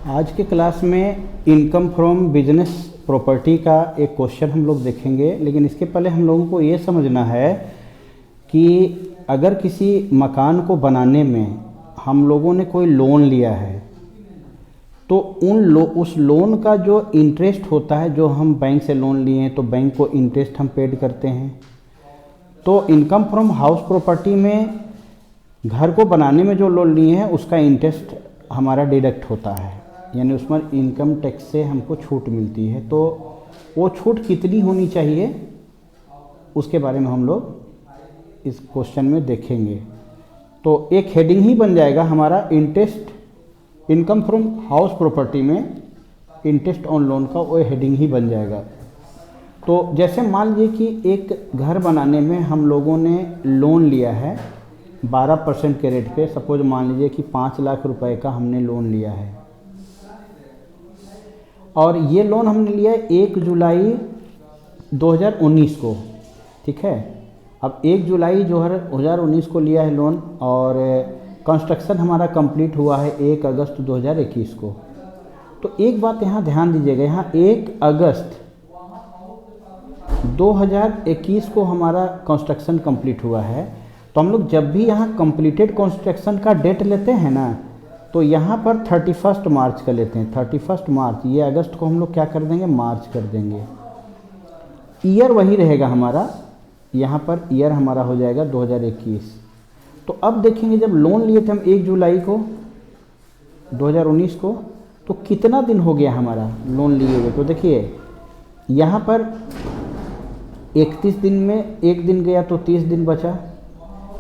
आज के क्लास में इनकम फ्रॉम बिजनेस प्रॉपर्टी का एक क्वेश्चन हम लोग देखेंगे, लेकिन इसके पहले हम लोगों को ये समझना है कि अगर किसी मकान को बनाने में हम लोगों ने कोई लोन लिया है तो उस लोन का जो इंटरेस्ट होता है, जो हम बैंक से लोन लिए हैं तो बैंक को इंटरेस्ट हम पेड करते हैं। तो इनकम फ्रॉम हाउस प्रॉपर्टी में घर को बनाने में जो लोन लिए हैं उसका इंटरेस्ट हमारा डिडक्ट होता है, यानी उसमें इनकम टैक्स से हमको छूट मिलती है। तो वो छूट कितनी होनी चाहिए उसके बारे में हम लोग इस क्वेश्चन में देखेंगे। तो एक हेडिंग ही बन जाएगा हमारा interest, income from house property में इंटरेस्ट ऑन लोन का वो हेडिंग ही बन जाएगा। तो जैसे मान लीजिए कि एक घर बनाने में हम लोगों ने लोन लिया है 12% के रेट पे। सपोज मान लीजिए कि 5 लाख रुपए का हमने लोन लिया है और ये लोन हमने लिया है 1 जुलाई 2019 को, ठीक है। अब 1 जुलाई 2019 को लिया है लोन और कंस्ट्रक्शन हमारा कंप्लीट हुआ है 1 अगस्त 2021 को। तो एक बात यहाँ ध्यान दीजिएगा, यहाँ 1 अगस्त 2021 को हमारा कंस्ट्रक्शन कंप्लीट हुआ है। तो हम लोग जब भी यहाँ कंप्लीटेड कंस्ट्रक्शन का डेट लेते हैं ना, तो यहाँ पर 31 मार्च का लेते हैं। 31 मार्च, ये अगस्त को हम लोग क्या कर देंगे, मार्च कर देंगे। ईयर वही रहेगा हमारा, यहाँ पर ईयर हमारा हो जाएगा 2021। तो अब देखेंगे जब लोन लिए थे हम 1 जुलाई को 2019 को, तो कितना दिन हो गया हमारा लोन लिए हुए। तो देखिए यहाँ पर 31 दिन में 1 दिन गया तो 30 दिन बचा।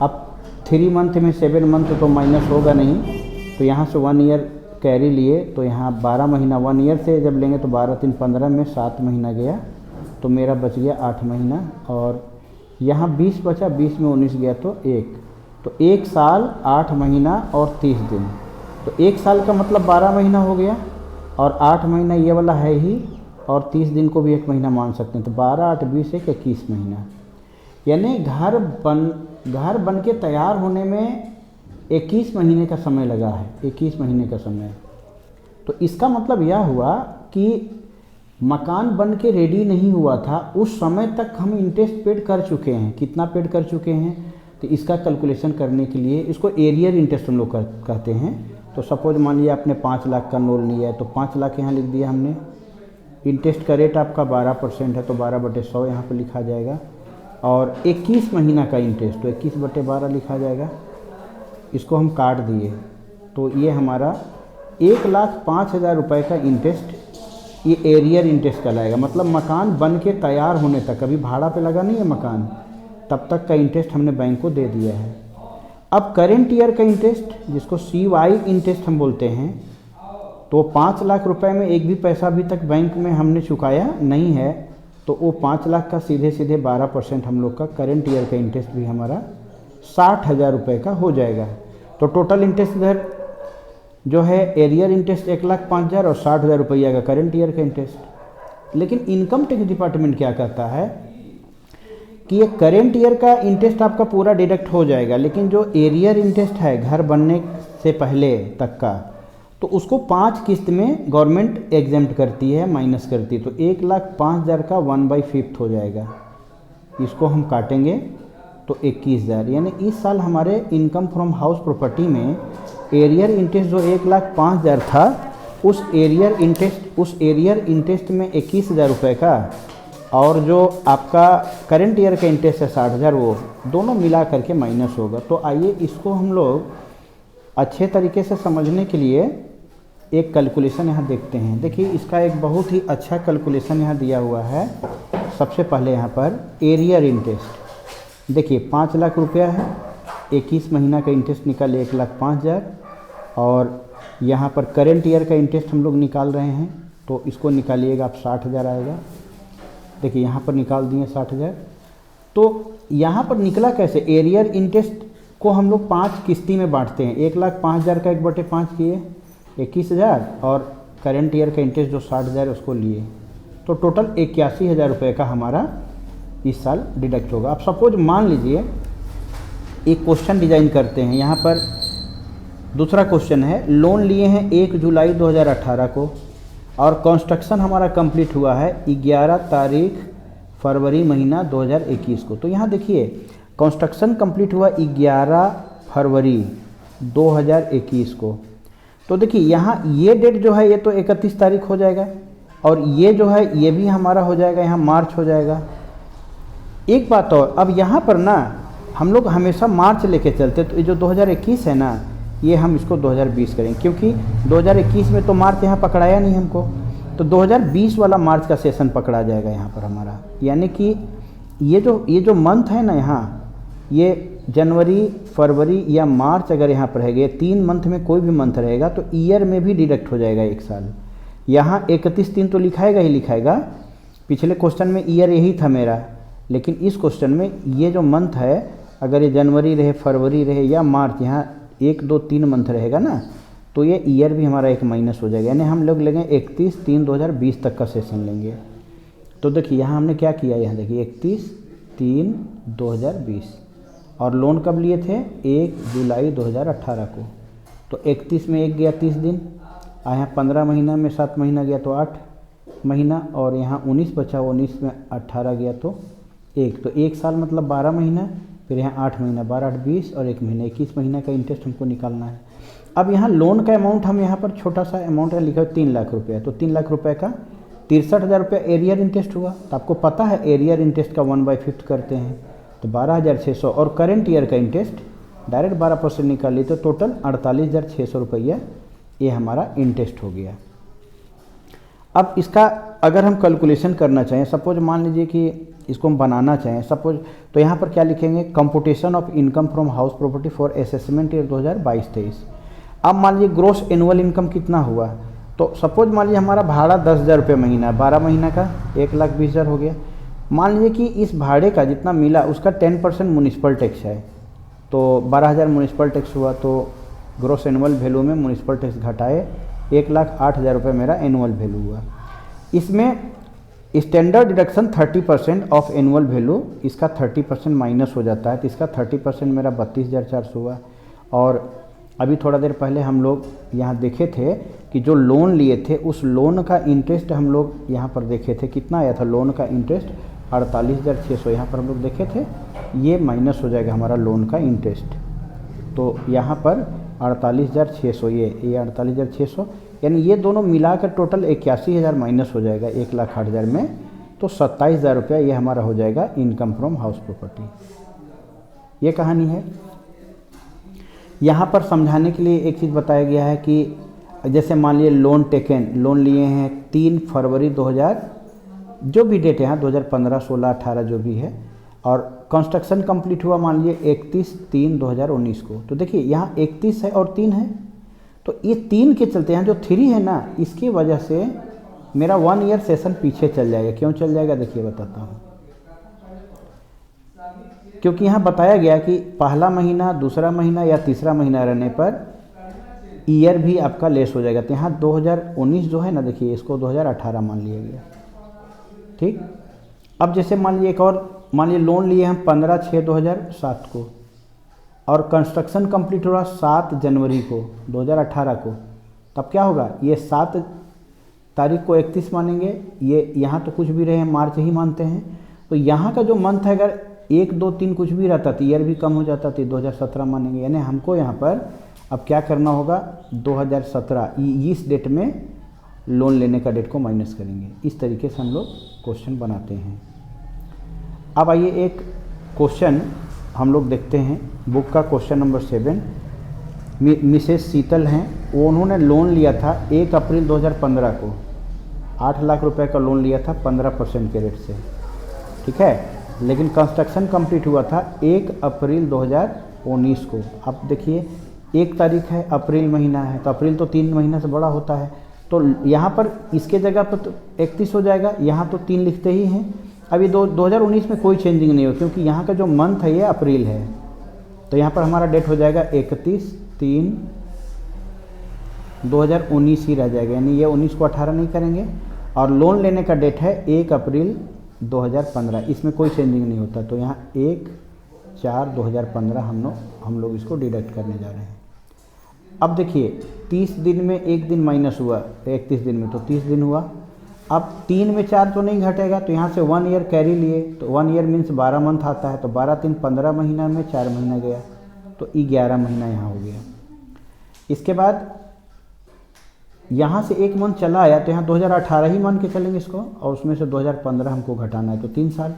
अब 3 मंथ में 7 मंथ तो माइनस होगा नहीं, तो यहाँ से 1 ईयर कैरी लिए, तो यहाँ 12 महीना 1 ईयर से जब लेंगे तो 12 3 15 में 7 महीना गया, तो मेरा बच गया 8 महीना। और यहाँ 20 बचा, 20 में 19 गया तो 1, तो 1 साल 8 महीना और 30 दिन। तो 1 साल का मतलब 12 महीना हो गया और 8 महीना ये वाला है ही, और 30 दिन को भी 1 महीना मान सकते हैं। तो 12 8 20 1 21 महीना, यानी घर बन के तैयार होने में 21 महीने का समय लगा है, 21 महीने का समय। तो इसका मतलब यह हुआ कि मकान बन के रेडी नहीं हुआ था, उस समय तक हम इंटरेस्ट पेड कर चुके हैं। कितना पेड कर चुके हैं, तो इसका कैलकुलेशन करने के लिए इसको एरियर इंटरेस्ट हम लोग कहते हैं। तो सपोज मान लीजिए आपने 5 लाख का लोन लिया है, तो 5 लाख यहाँ लिख दिया हमने। इंटरेस्ट का रेट आपका 12% है, तो 12/100 यहाँ पर लिखा जाएगा। और 21 महीना का इंटरेस्ट, तो 21/12 लिखा जाएगा। इसको हम काट दिए, तो ये हमारा 1,05,000 रुपये का इंटरेस्ट, ये एरियर इंटरेस्ट कहलाएगा। मतलब मकान बन के तैयार होने तक, अभी भाड़ा पे लगा नहीं है मकान, तब तक का इंटरेस्ट हमने बैंक को दे दिया है। अब करेंट ईयर का इंटरेस्ट, जिसको CY इंटरेस्ट हम बोलते हैं, तो 5 लाख रुपए में एक भी पैसा अभी तक बैंक में हमने चुकाया नहीं है, तो वो 5 लाख का सीधे 12% हम लोग का करेंट ईयर का इंटरेस्ट भी हमारा 60,000 रुपये का हो जाएगा। तो टोटल इंटरेस्ट इधर जो है एरियर इंटरेस्ट 1,05,000 और 60,000 रुपया का करेंट ईयर का इंटरेस्ट। लेकिन इनकम टैक्स डिपार्टमेंट क्या कहता है कि ये करेंट ईयर का इंटरेस्ट आपका पूरा डिडक्ट हो जाएगा, लेकिन जो एरियर इंटरेस्ट है घर बनने से पहले तक का, तो उसको 5 किस्त में गवर्नमेंट एग्जेम्प्ट करती है, माइनस करती है। तो 1,05,000 का 1/5 हो जाएगा। इसको हम काटेंगे तो 21,000, यानी इस साल हमारे इनकम फ्रॉम हाउस प्रॉपर्टी में एरियर इंटरेस्ट जो 1,05,000 था, उस एरियर इंटरेस्ट में 21,000 रुपये का, और जो आपका करेंट ईयर का इंटरेस्ट है 60,000, वो दोनों मिला करके माइनस होगा। तो आइए इसको हम लोग अच्छे तरीके से समझने के लिए एक कैलकुलेशन यहाँ देखते हैं। देखिए इसका एक बहुत ही अच्छा कैलकुलेशन यहाँ दिया हुआ है। सबसे पहले यहाँ पर एरियर इंटरेस्ट देखिए 5 लाख रुपया है, 21 महीना का इंटरेस्ट निकाले 1,05,000, और यहाँ पर करेंट ईयर का इंटरेस्ट हम लोग निकाल रहे हैं, तो इसको निकालिएगा आप 60,000 आएगा। देखिए यहाँ पर निकाल दिए 60,000। तो यहाँ पर निकला कैसे, एरियर इंटरेस्ट को हम लोग 5 किस्ती में बांटते हैं। 1,05,000 का 1/5 किए 21,000, और करेंट ईयर का इंटरेस्ट जो 60,000 उसको लिए, तो टोटल 81,000 रुपये का हमारा इस साल डिडक्ट होगा। अब सपोज मान लीजिए एक क्वेश्चन डिजाइन करते हैं। यहाँ पर दूसरा क्वेश्चन है, लोन लिए हैं 1 जुलाई 2018 को और कंस्ट्रक्शन हमारा कंप्लीट हुआ है 11 तारीख फरवरी महीना 2021 को। तो यहाँ देखिए कंस्ट्रक्शन कंप्लीट हुआ 11 फरवरी 2021 को। तो देखिए यहाँ ये डेट जो है ये तो 31 तारीख हो जाएगा और ये जो है ये भी हमारा हो जाएगा, यहाँ मार्च हो जाएगा। एक बात और, अब यहाँ पर ना हम लोग हमेशा मार्च लेके चलते, तो ये जो 2021 है ना ये हम इसको 2020 करेंगे, क्योंकि 2021 में तो मार्च यहाँ पकड़ाया नहीं हमको, तो 2020 वाला मार्च का सेशन पकड़ा जाएगा यहाँ पर हमारा। यानी कि ये जो मंथ है ना, यहाँ ये जनवरी फरवरी या मार्च अगर यहाँ पर रहेगा, 3 मंथ में कोई भी मंथ रहेगा तो ईयर में भी डिडक्ट हो जाएगा 1 साल। यहाँ 31 तो लिखाएगा ही लिखाएगा, पिछले क्वेश्चन में ईयर यही था मेरा, लेकिन इस क्वेश्चन में ये जो मंथ है अगर ये जनवरी रहे, फरवरी रहे या मार्च, यहाँ 1 2 3 मंथ रहेगा ना, तो ये ईयर भी हमारा एक माइनस हो जाएगा। यानी हम लोग लेंगे 31/3/2020 तक का सेशन लेंगे। तो देखिए यहाँ हमने क्या किया, यहाँ देखिए 31/3/2020 और लोन कब लिए थे 1 जुलाई 2018 को। तो 31 में 1 गया 30 दिन, यहाँ 15 महीना में 7 महीना गया तो 8 महीना, और यहाँ 19 बचा, 19 में 18 गया तो 1, तो 1 साल मतलब 12 महीना, फिर यहाँ 8 महीना, 12 8 20 और 1 महीना 21 महीना का इंटरेस्ट हमको निकालना है। अब यहाँ लोन का अमाउंट हम यहाँ पर छोटा सा अमाउंट है लिखा है 3 लाख रुपये, तो 3 लाख रुपये का 63,000 रुपये एरियर इंटरेस्ट हुआ। तो आपको पता है एरियर इंटरेस्ट का 1/5 करते हैं तो 12,600, और करेंट ईयर का इंटरेस्ट डायरेक्ट 12% निकाल ली तो टोटल 48,600 रुपया ये हमारा इंटरेस्ट हो गया। अब इसका अगर हम कैलकुलेशन करना चाहें, सपोज मान लीजिए कि इसको हम बनाना चाहें सपोज, तो यहाँ पर क्या लिखेंगे, computation of income from house property for assessment year 2022-23। अब मान लीजिए ग्रोस एनुअल इनकम कितना हुआ, तो सपोज मान लीजिए हमारा भाड़ा 10,000 रुपये महीना, 12 महीना का 1,20,000 हो गया। मान लीजिए कि इस भाड़े का जितना मिला उसका 10% म्युनिसिपल टैक्स है, तो 12,000 म्युनिसिपल टैक्स हुआ, तो ग्रोस एनुअल वैल्यू में म्युनिसिपल टैक्स घटाए 1,08,000 रुपये मेरा एनुअल वैल्यू हुआ। इसमें standard deduction 30% of annual value, इसका 30% माइनस हो जाता है, तो इसका 30% मेरा 32,400 हुआ। और अभी थोड़ा देर पहले हम लोग यहाँ देखे थे कि जो लोन लिए थे उस लोन का इंटरेस्ट हम लोग यहाँ पर देखे थे, कितना आया था लोन का इंटरेस्ट 48,600, यहाँ पर हम लोग देखे थे, ये माइनस हो जाएगा हमारा लोन का इंटरेस्ट। तो यहाँ पर 48,600, ये 48,600, यानी ये दोनों मिलाकर टोटल 81,000 माइनस हो जाएगा 1,08,000 में, तो 27,000 रुपया ये हमारा हो जाएगा इनकम फ्रॉम हाउस प्रॉपर्टी। ये कहानी है। यहाँ पर समझाने के लिए एक चीज़ बताया गया है कि जैसे मान लिए लोन लिए हैं 3 फरवरी 2000 जो भी डेट है यहाँ 2015, 16, 18 जो भी है, और कंस्ट्रक्शन कंप्लीट हुआ मान लीजिए 31/3/2019 को। तो देखिए यहाँ 31 है और 3 है, तो ये 3 के चलते यहाँ जो 3 है ना, इसकी वजह से मेरा 1 ईयर सेशन पीछे चल जाएगा। क्यों चल जाएगा देखिए बताता हूँ। क्योंकि यहाँ बताया गया कि पहला महीना, दूसरा महीना या तीसरा महीना रहने पर ईयर भी आपका लेस हो जाएगा। तो यहाँ 2019 जो है ना, देखिए इसको 2018 मान लिया गया, ठीक। अब जैसे मान लीजिए एक और, मान लीजिए लोन लिए हम 15/6/2007 को और कंस्ट्रक्शन कंप्लीट हो रहा 7 जनवरी को 2018 को, तब क्या होगा, ये 7 तारीख को 31 मानेंगे, ये यहाँ तो कुछ भी रहे हैं मार्च ही मानते हैं, तो यहाँ का जो मंथ है अगर 1 2 3 कुछ भी रहता तो ईयर भी कम हो जाता, तो 2017 मानेंगे। यानी हमको यहाँ पर अब क्या करना होगा, 2017 इस डेट में लोन लेने का डेट को माइनस करेंगे। इस तरीके से हम लोग क्वेश्चन बनाते हैं। अब आइए एक क्वेश्चन हम लोग देखते हैं, बुक का क्वेश्चन नंबर 7। मिसेस शीतल हैं, वो उन्होंने लोन लिया था 1 अप्रैल 2015 को, 8 लाख रुपए का लोन लिया था 15% के रेट से, ठीक है। लेकिन कंस्ट्रक्शन कंप्लीट हुआ था 1 अप्रैल 2019 को। अब देखिए 1 तारीख है, अप्रैल महीना है, तो अप्रैल तो 3 महीना से बड़ा होता है, तो यहाँ पर इसके जगह पर तो 31 हो जाएगा, यहाँ तो 3 लिखते ही हैं। अभी 2019 में कोई चेंजिंग नहीं हो, क्योंकि यहाँ का जो मंथ है ये अप्रैल है, तो यहाँ पर हमारा डेट हो जाएगा 31/3/2019 ही रह जाएगा, यानी ये 19 को 18 नहीं करेंगे। और लोन लेने का डेट है 1 अप्रैल 2015, इसमें कोई चेंजिंग नहीं होता, तो यहाँ 1/4/2015 हम लोग इसको डिडक्ट करने जा रहे हैं। अब देखिए 30 दिन में एक दिन माइनस हुआ, 31 दिन में तो 30 दिन हुआ। अब 3 में 4 तो नहीं घटेगा, तो यहाँ से 1 ईयर कैरी लिए, तो 1 ईयर मीन्स 12 मंथ आता है, तो 12 3 15 महीना में 4 महीना गया, तो 11 महीना यहाँ हो गया। इसके बाद यहाँ से एक मंथ चला आया, तो यहाँ 2018 ही मान के चलेंगे इसको, और उसमें से 2015 हमको घटाना है, तो 3 साल।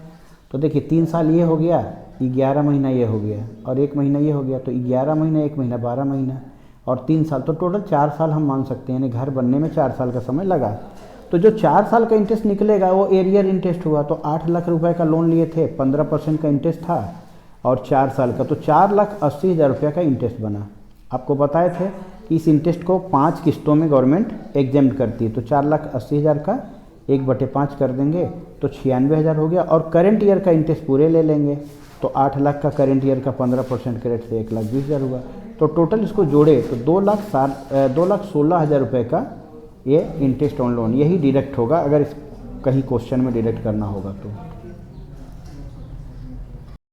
तो देखिए 3 साल ये हो गया, 11 महीना ये हो गया, और 1 महीना ये हो गया, तो 11 महीना 1 महीना 12 महीना और 3 साल, तो टोटल 4 साल हम मान सकते हैं, यानी घर बनने में 4 साल का समय लगा। तो जो 4 साल का इंटरेस्ट निकलेगा वो एरियर इंटरेस्ट हुआ। तो 8 लाख रुपए का लोन लिए थे, 15% का इंटरेस्ट था और 4 साल का, तो 4,80,000 रुपये का इंटरेस्ट बना। आपको बताए थे कि इस इंटरेस्ट को 5 किस्तों में गवर्नमेंट एग्जेम्प्ट करती है, तो 4,80,000 का 1/5 कर देंगे तो 96,000 हो गया। और करेंट ईयर का इंटरेस्ट पूरे ले लेंगे, तो 8 लाख का करेंट ईयर का 15% के रेट से 1,20,000 हुआ। तो टोटल इसको जोड़े तो 2,16,000 रुपये का ये इंटरेस्ट ऑन लोन, यही डिडक्ट होगा अगर इस कहीं क्वेश्चन में डिडक्ट करना होगा तो।